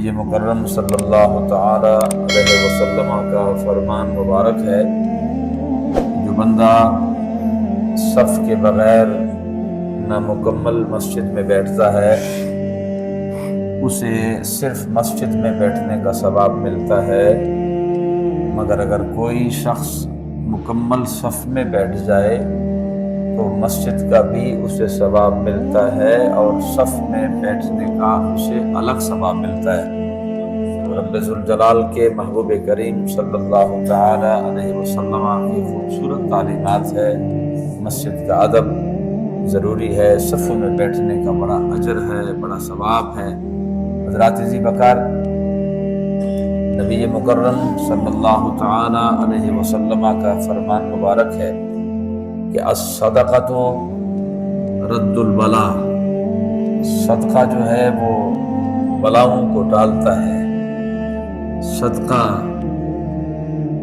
نبی مکرم صلی اللہ تعالی علیہ وسلم کا فرمان مبارک ہے، جو بندہ صف کے بغیر نامکمل مسجد میں بیٹھتا ہے اسے صرف مسجد میں بیٹھنے کا ثواب ملتا ہے، مگر اگر کوئی شخص مکمل صف میں بیٹھ جائے تو مسجد کا بھی اسے ثواب ملتا ہے اور صف میں بیٹھنے کا اسے الگ ثواب ملتا ہے۔ رب ذوالجلال کے محبوب کریم صلی اللہ تعالی علیہ وسلم کی خوبصورت تعلیمات ہے، مسجد کا ادب ضروری ہے، صفوں میں بیٹھنے کا بڑا اجر ہے، بڑا ثواب ہے۔ حضرات ذی بکار، نبی مکرم صلی اللہ تعالی علیہ وسلم کا فرمان مبارک ہے کہ الصدقۃ رد البلاء، صدقہ جو ہے وہ بلاؤں کو ٹالتا ہے، صدقہ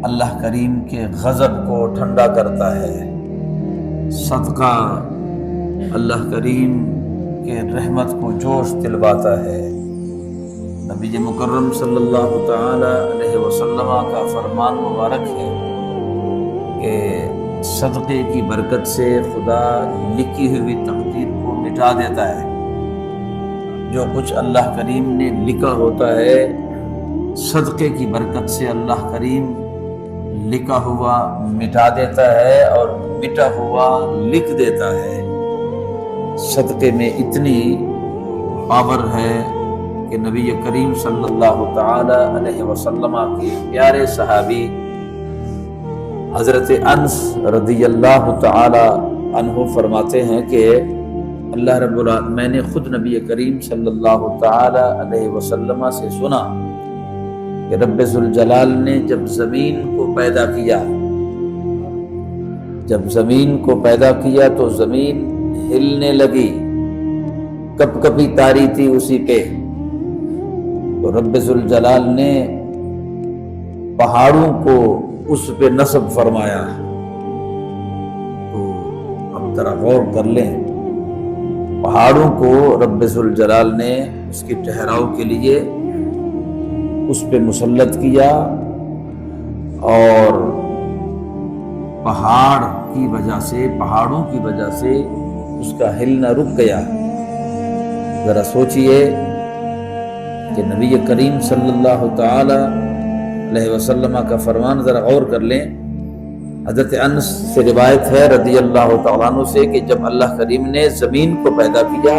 اللہ کریم کے غضب کو ٹھنڈا کرتا ہے، صدقہ اللہ کریم کے رحمت کو جوش دلواتا ہے۔ نبی مکرم صلی اللہ تعالی علیہ وسلم کا فرمان مبارک ہے کہ صدقے کی برکت سے خدا لکھی ہوئی تقدیر کو مٹا دیتا ہے۔ جو کچھ اللہ کریم نے لکھا ہوتا ہے، صدقے کی برکت سے اللہ کریم لکھا ہوا مٹا دیتا ہے اور مٹا ہوا لکھ دیتا ہے۔ صدقے میں اتنی پاور ہے کہ نبی کریم صلی اللہ تعالی علیہ وسلم کے پیارے صحابی حضرت انس رضی اللہ تعالی عنہ فرماتے ہیں کہ اللہ رب العالمین، میں نے خود نبی کریم صلی اللہ تعالی علیہ وسلم سے سنا کہ رب ذوالجلال نے جب زمین کو پیدا کیا، جب زمین کو پیدا کیا تو زمین ہلنے لگی، کپ کپی تاری تھی اسی پہ، تو رب ذوالجلال نے پہاڑوں کو اس پہ نصب فرمایا۔ تو اب ذرا غور کر لیں، پہاڑوں کو رب ذوالجلال نے اس کی ٹھہراؤ کے لیے اس پہ مسلط کیا، اور پہاڑوں کی وجہ سے اس کا ہلنا رک گیا۔ ذرا سوچئے کہ نبی کریم صلی اللہ تعالی علیہ وسلم کا فرمان ذرا غور کر لیں۔ حضرت انس سے روایت ہے رضی اللہ تعالیٰ عنہ سے کہ جب اللہ کریم نے زمین کو پیدا کیا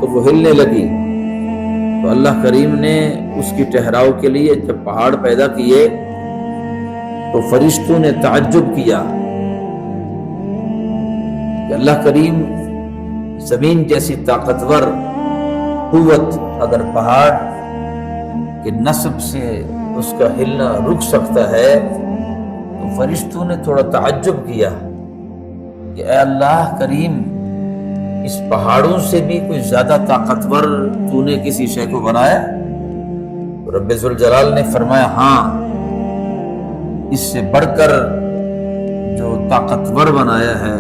تو وہ ہلنے لگی، تو اللہ کریم نے اس کی ٹھہراؤ کے لیے جب پہاڑ پیدا کیے تو فرشتوں نے تعجب کیا کہ اللہ کریم زمین جیسی طاقتور قوت اگر پہاڑ کے نصب سے اس کا ہلنا رک سکتا ہے، تو فرشتوں نے تھوڑا تعجب کیا کہ اے اللہ کریم، اس پہاڑوں سے بھی کوئی زیادہ طاقتور تو نے کسی شے کو بنایا؟ رب ذوالجلال نے فرمایا ہاں، اس سے بڑھ کر جو طاقتور بنایا ہے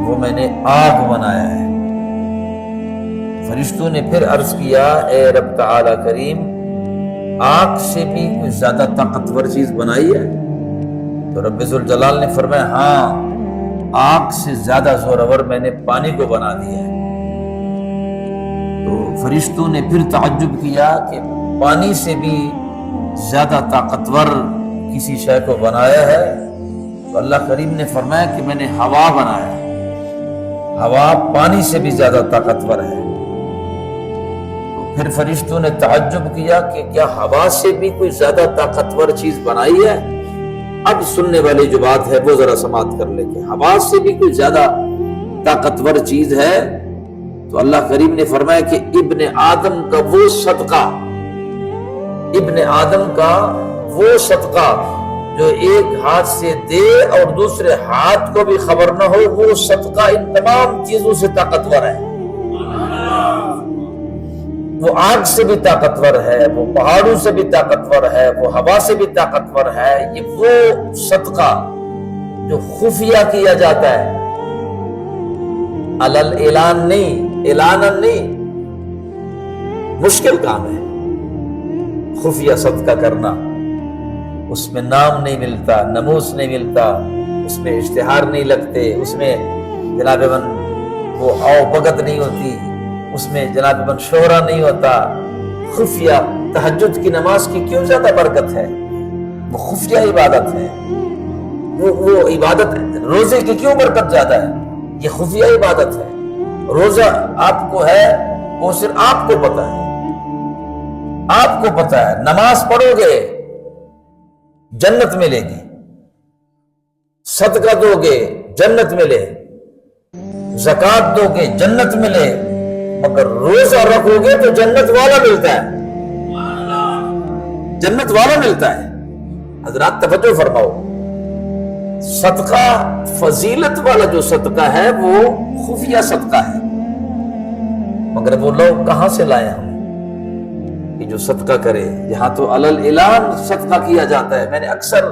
وہ میں نے آگ بنایا ہے۔ فرشتوں نے پھر عرض کیا اے رب تعالی کریم، آگ سے بھی کوئی زیادہ طاقتور چیز بنائی ہے؟ تو رب ذوالجلال نے فرمایا ہاں، آگ سے زیادہ زورور میں نے پانی کو بنا دیا ہے۔ تو فرشتوں نے پھر تعجب کیا کہ پانی سے بھی زیادہ طاقتور کسی شے کو بنایا ہے؟ تو اللہ کریم نے فرمایا کہ میں نے ہوا بنایا ہے، ہوا پانی سے بھی زیادہ طاقتور ہے۔ پھر فرشتوں نے تعجب کیا کہ کیا ہوا سے بھی کوئی زیادہ طاقتور چیز بنائی ہے؟ اب سننے والی جو بات ہے وہ ذرا سماعت کر لیں کہ ہوا سے بھی کوئی زیادہ طاقتور چیز ہے؟ تو اللہ کریم نے فرمایا کہ ابن آدم کا وہ صدقہ، ابن آدم کا وہ صدقہ جو ایک ہاتھ سے دے اور دوسرے ہاتھ کو بھی خبر نہ ہو، وہ صدقہ ان تمام چیزوں سے طاقتور ہے۔ وہ آگ سے بھی طاقتور ہے، وہ پہاڑوں سے بھی طاقتور ہے، وہ ہوا سے بھی طاقتور ہے۔ یہ وہ صدقہ جو خفیہ کیا جاتا ہے، اعلان نہیں، مشکل کام ہے، خفیہ صدقہ کرنا، اس میں نام نہیں ملتا، نموس نہیں ملتا، اس میں اشتہار نہیں لگتے، اس میں جناب من وہ آؤ بگت نہیں ہوتی، اس میں جناب من شہرہ نہیں ہوتا۔ خفیہ تہجد کی نماز کی کیوں زیادہ برکت ہے؟ وہ خفیہ عبادت ہے، وہ عبادت روزے کی کیوں برکت زیادہ ہے؟ یہ خفیہ عبادت ہے۔ روزہ آپ کو ہے وہ صرف آپ کو پتا ہے، آپ کو پتا ہے۔ نماز پڑھو گے جنت ملے گی، صدقہ دو گے جنت ملے، زکوٰۃ دو گے جنت ملے، مگر روزہ رکھو گے تو جنت والا ملتا ہے، جنت والا ملتا ہے۔ حضرات توجہ فرماؤ، صدقہ فضیلت والا جو صدقہ ہے وہ خفیہ صدقہ ہے، مگر وہ لوگ کہاں سے لائے ہم کہ جو صدقہ کرے؟ یہاں تو علل اعلان صدقہ کیا جاتا ہے۔ میں نے اکثر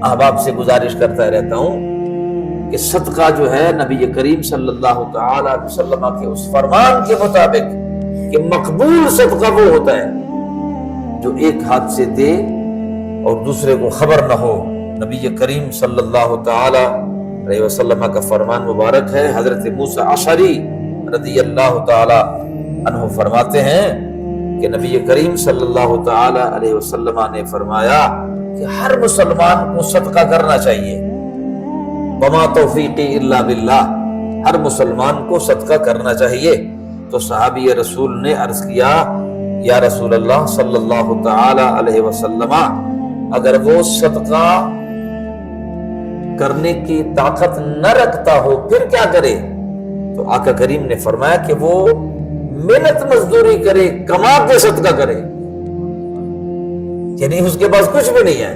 احباب سے گزارش کرتا رہتا ہوں کہ صدقہ جو ہے نبی کریم صلی اللہ تعالی علیہ وسلم کے اس فرمان کے مطابق کہ مقبول صدقہ وہ ہوتا ہے جو ایک ہاتھ سے دے اور دوسرے کو خبر نہ ہو۔ نبی کریم صلی اللہ تعالی علیہ وسلم کا فرمان مبارک ہے۔ حضرت موسیٰ اشعری رضی اللہ تعالی عنہ فرماتے ہیں کہ نبی کریم صلی اللہ تعالی علیہ وسلم نے فرمایا کہ ہر مسلمان کو صدقہ کرنا چاہیے، وما توفیقی الا باللہ، ہر مسلمان کو صدقہ کرنا چاہیے۔ تو صحابی رسول نے عرض کیا یا رسول اللہ صلی اللہ تعالی علیہ وسلم، اگر وہ صدقہ کرنے کی طاقت نہ رکھتا ہو پھر کیا کرے؟ تو آقا کریم نے فرمایا کہ وہ محنت مزدوری کرے، کما کے صدقہ کرے، یعنی اس کے پاس کچھ بھی نہیں ہے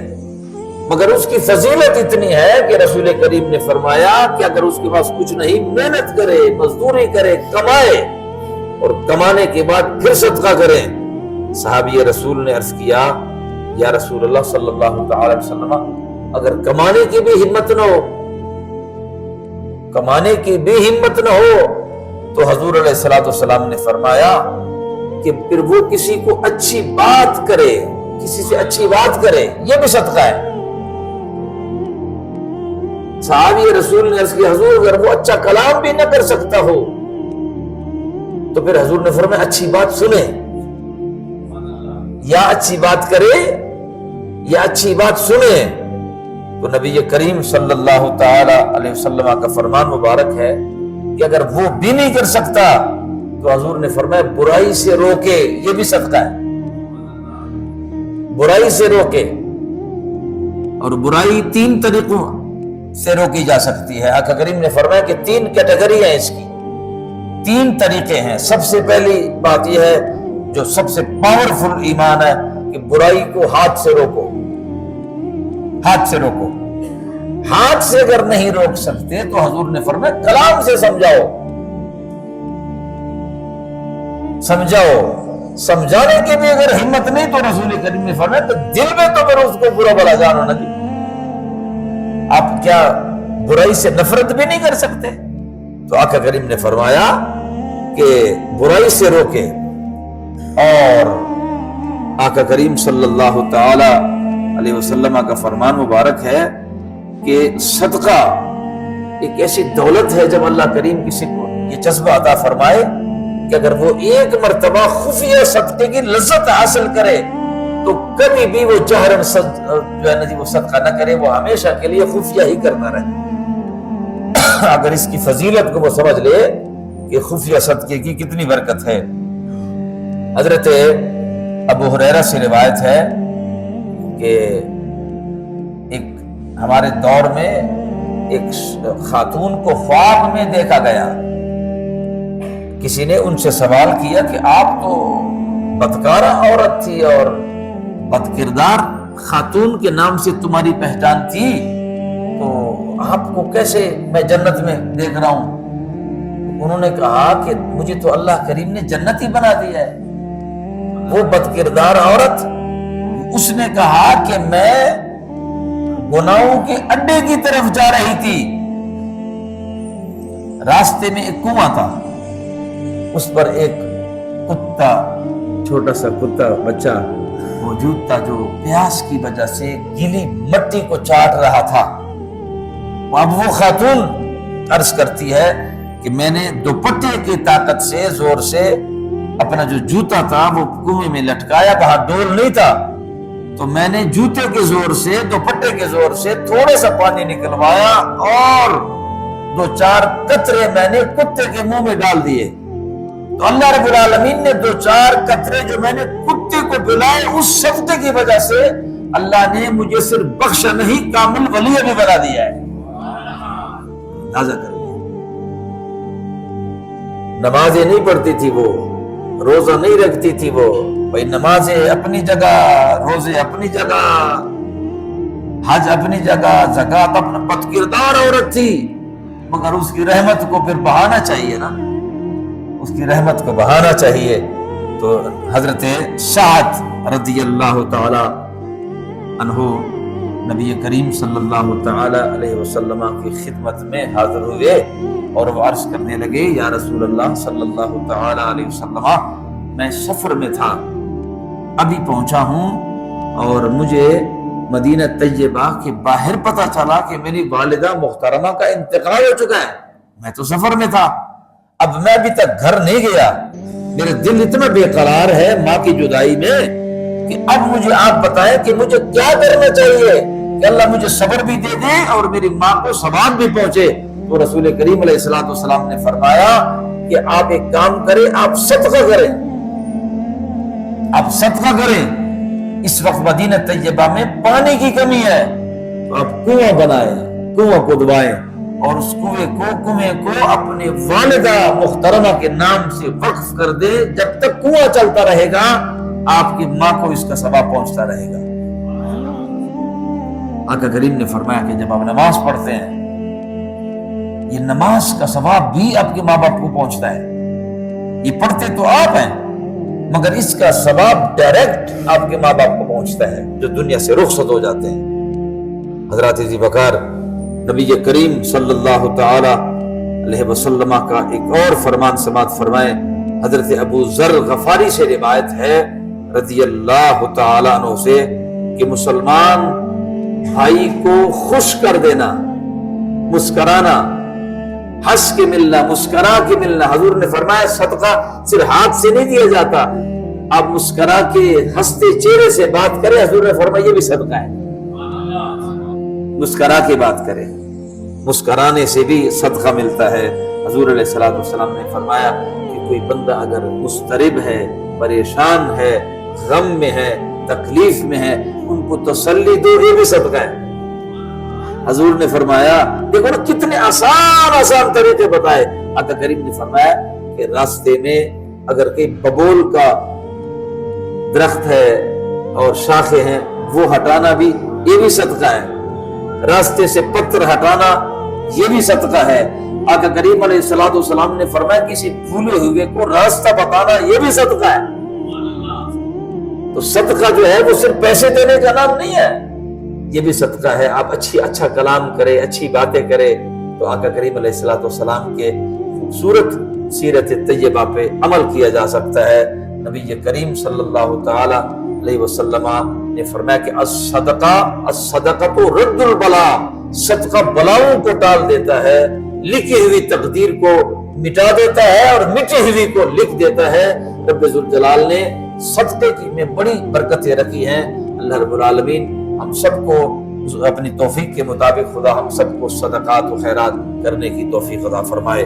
مگر اس کی فضیلت اتنی ہے کہ رسول کریم نے فرمایا کہ اگر اس کے پاس کچھ نہیں، محنت کرے، مزدوری کرے، کمائے اور کمانے کے بعد پھر صدقہ کرے۔ صحابی رسول نے عرض کیا یا رسول اللہ صلی اللہ تعالی وسلم، اگر کمانے کی بھی ہمت نہ ہو، کمانے کی بھی ہمت نہ ہو، تو حضور علیہ السلام نے فرمایا کہ پھر وہ کسی کو اچھی بات کرے، کسی سے اچھی بات کرے، یہ بھی صدقہ ہے۔ صحابی رسول نے عرض کیا حضور اگر وہ اچھا کلام بھی نہ کر سکتا ہو تو پھر حضور نے فرمایا اچھی بات سنے، یا اچھی بات کرے یا اچھی بات سنے۔ تو نبی کریم صلی اللہ تعالی علیہ وسلم کا فرمان مبارک ہے کہ اگر وہ بھی نہیں کر سکتا تو حضور نے فرمایا برائی سے روکے، یہ بھی صدقہ ہے، برائی سے روکے۔ اور برائی تین طریقوں سے روکی جا سکتی ہے۔ آقا کریم نے فرمایا کہ تین کیٹیگری ہیں اس کی، تین طریقے ہیں۔ سب سے پہلی بات یہ ہے جو سب سے پاورفل ایمان ہے کہ برائی کو ہاتھ سے روکو، ہاتھ سے روکو۔ ہاتھ سے اگر نہیں روک سکتے تو حضور نے فرمایا کلام سے سمجھاؤ، سمجھاؤ۔ سمجھانے کی بھی اگر ہمت نہیں تو رسول کریم نے فرمایا تو دل میں تو پھر اس کو برا بلا جانو نا جی، آپ کیا برائی سے نفرت بھی نہیں کر سکتے؟ تو آقا کریم نے فرمایا کہ برائی سے روکے۔ اور آقا کریم صلی اللہ تعالی علیہ وسلم کا فرمان مبارک ہے کہ صدقہ ایک ایسی دولت ہے جب اللہ کریم کسی کو یہ جذبہ عطا فرمائے کہ اگر وہ ایک مرتبہ خفیہ صدقے کی لذت حاصل کرے تو کبھی بھی وہ جہرن جو ہے نا جی وہ صدقہ نہ کرے، وہ ہمیشہ کے لیے خفیہ ہی کرنا رہے۔ اگر اس کی فضیلت کو وہ سمجھ لے کہ خفیہ صدقے کی کتنی برکت ہے۔ حضرت ابو ہریرہ سے روایت ہے کہ ایک ہمارے دور میں ایک خاتون کو خواب میں دیکھا گیا۔ کسی نے ان سے سوال کیا کہ آپ تو بدکارہ عورت تھی اور بد کردار خاتون کے نام سے تمہاری پہچان تھی، تو آپ کو کیسے میں جنت میں دیکھ رہا ہوں؟ انہوں نے کہا کہ مجھے تو اللہ کریم نے جنتی بنا دیا ہے۔ وہ بد کردار عورت اس نے کہا کہ میں گناہوں کے اڈے کی طرف جا رہی تھی، راستے میں ایک کنواں تھا، اس پر ایک کتا، چھوٹا سا کتا بچہ موجود تھا جو پیاس کی وجہ سے گیلی مٹی کو چاٹ رہا تھا۔ اب وہ خاتون عرض کرتی ہے کہ میں نے دوپٹے کی طاقت سے زور سے اپنا جو جوتا تھا وہ کنویں میں لٹکایا، وہاں ڈول نہیں تھا، تو میں نے جوتے کے زور سے دوپٹے کے زور سے تھوڑا سا پانی نکلوایا اور 2-4 قطرے میں نے کتے کے منہ میں ڈال دیے، تو اللہ رب العالمین نے 2-4 قطرے جو میں نے کتے کو پلائے، اس صدقے کی وجہ سے اللہ نے مجھے صرف بخشا نہیں، کامل ولی بھی بنا دیا ہے۔ اندازہ کر لیں، نمازیں نہیں پڑھتی تھی وہ، روزہ نہیں رکھتی تھی وہ، بھائی نمازیں اپنی جگہ، روزے اپنی جگہ، حج اپنی جگہ، زکوٰۃ اپنا، بد کردار عورت تھی، مگر اس کی رحمت کو پھر بہانا چاہیے نا، اس کی رحمت کو بہانا چاہیے۔ تو حضرت سعد رضی اللہ تعالی عنہ نبی کریم صلی اللہ تعالی علیہ وسلم کی خدمت میں حاضر ہوئے اور وہ عرض کرنے لگے، یا رسول اللہ صلی اللہ تعالی علیہ وسلم، میں سفر میں تھا، ابھی پہنچا ہوں اور مجھے مدینہ طیبہ کے باہر پتہ چلا کہ میری والدہ محترمہ کا انتقال ہو چکا ہے۔ میں تو سفر میں تھا، اب میں ابھی تک گھر نہیں گیا، میرے دل اتنا بے قرار ہے ماں کی جدائی میں کہ اب مجھے آپ بتائیں کہ مجھے کیا کرنا چاہیے کہ اللہ مجھے صبر بھی دے دے اور میری ماں کو ثواب بھی پہنچے۔ تو رسول کریم علیہ السلام نے فرمایا کہ آپ ایک کام کریں، آپ صدقہ کریں، آپ صدقہ کریں۔ اس وقت مدینہ طیبہ میں پانی کی کمی ہے، تو آپ کنواں بنائیں، کنواں کو دبائیں اور اس کنویں کو اپنے والدہ محترمہ کے نام سے وقف کر دے، جب تک کنواں چلتا رہے گا آپ کی ماں کو اس کا ثواب پہنچتا رہے گا۔ آقا کریم نے فرمایا کہ جب آپ نماز پڑھتے ہیں، یہ نماز کا ثواب بھی آپ کے ماں باپ کو پہنچتا ہے، یہ پڑھتے تو آپ ہیں مگر اس کا ثواب ڈائریکٹ آپ کے ماں باپ کو پہنچتا ہے جو دنیا سے رخصت ہو جاتے ہیں۔ حضرات ذی وقار نبی کریم صلی اللہ تعالی علیہ وسلم کا ایک اور فرمان سماعت فرمائے، حضرت ابو ذر غفاری سے روایت ہے رضی اللہ تعالی عنہ سے کہ مسلمان بھائی کو خوش کر دینا، مسکرانا، ہنس کے ملنا، مسکرا کے ملنا۔ حضور نے فرمایا صدقہ صرف ہاتھ سے نہیں دیا جاتا، آپ مسکرا کے ہنستے چہرے سے بات کریں، حضور نے فرمایا یہ بھی صدقہ ہے، مسکرا کے بات کریں، مسکرانے سے بھی صدقہ ملتا ہے۔ حضور علیہ السلام نے فرمایا کہ کوئی بندہ اگر مضطرب ہے، پریشان ہے، غم میں ہے، تکلیف میں ہے، ان کو تسلی دو، یہ بھی صدقہ ہے۔ حضور نے فرمایا، دیکھو نا کتنے آسان طریقے بتائے۔ آقا کریم نے فرمایا کہ راستے میں اگر کوئی ببول کا درخت ہے اور شاخیں ہیں وہ ہٹانا بھی، یہ بھی صدقہ ہے۔ راستے سے پتھر ہٹانا یہ بھی صدقہ ہے۔ آقا کریم علیہ السلام نے فرمایا کسی بھولے ہوئے کو راستہ بتانا یہ بھی صدقہ ہے۔ تو صدقہ جو ہے وہ صرف پیسے دینے کا نام نہیں ہے، یہ بھی صدقہ ہے۔ آپ اچھا کلام کرے، اچھی باتیں کرے، تو آقا کریم علیہ السلام کے خوبصورت سیرت طیبہ پہ عمل کیا جا سکتا ہے۔ نبی کریم صلی اللہ تعالی علیہ وسلم نے فرمایا کہ الصدقۃ رد البلاء، صدقہ بلاؤں کو ٹال دیتا ہے، لکھی ہوئی تقدیر کو مٹا دیتا ہے اور مٹی ہوئی کو لکھ دیتا ہے۔ رب ذوالجلال نے صدقے کی میں بڑی برکتیں رکھی ہیں۔ اللہ رب العالمین ہم سب کو اپنی توفیق کے مطابق خدا ہم سب کو صدقات و خیرات کرنے کی توفیق عطا فرمائے۔